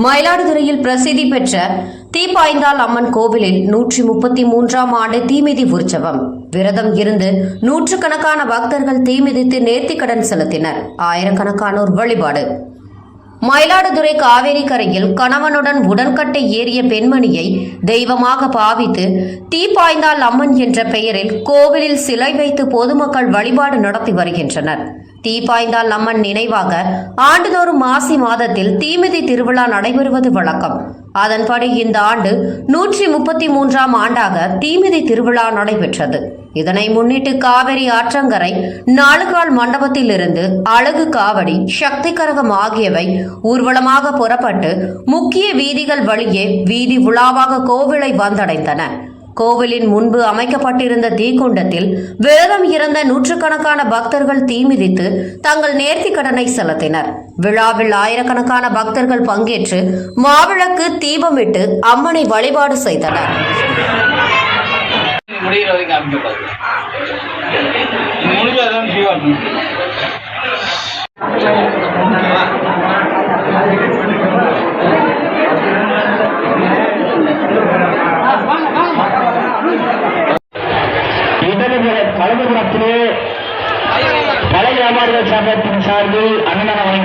மயிலாடுதுறையில் பிரசித்தி பெற்ற தீப்பாய்ந்தாள் அம்மன் கோவிலில் 133ஆம் ஆண்டு தீமிதி உற்சவம். விரதம் இருந்து நூற்றுக்கணக்கான பக்தர்கள் தீமிதித்து நேர்த்திக்கடன் செலுத்தினர். ஆயிரக்கணக்கானோர் வழிபாடு. மயிலாடுதுறை காவேரி கரையில் கணவனுடன் உடன்கட்டை ஏறிய பெண்மணியை தெய்வமாக பாவித்து தீப்பாய்ந்தாள் அம்மன் என்ற பெயரில் கோவிலில் சிலை வைத்து பொதுமக்கள் வழிபாடு நடத்தி வருகின்றனர். தீப்பாய்ந்தாள் அம்மன் நினைவாக ஆண்டுதோறும் மாசி மாதத்தில் தீமிதி திருவிழா நடைபெறுவது வழக்கம். அதன்படி இந்த ஆண்டு 133ஆம் ஆண்டாக தீமிதி திருவிழா நடைபெற்றது. இதனை முன்னிட்டு காவிரி ஆற்றங்கரை நாலுகால் மண்டபத்திலிருந்து அழகு காவடி, சக்தி கரகம் ஆகியவை ஊர்வலமாக புறப்பட்டு முக்கிய வீதிகள் வழியே வீதி உலாவாக கோவிலை வந்தடைந்தன. கோவிலின் முன்பு அமைக்கப்பட்டிருந்த தீக்குண்டத்தில் விரதம் இருந்த நூற்றுக்கணக்கான பக்தர்கள் தீமிதித்து தங்கள் நேர்த்திக் கடனை செலுத்தினர். விழாவில் ஆயிரக்கணக்கான பக்தர்கள் பங்கேற்று மாவிளக்கு தீபமிட்டு அம்மனை வழிபாடு செய்தனர். கலை வியாபாரிகள் சங்கத்தின் சார்பில் அன்னதானம்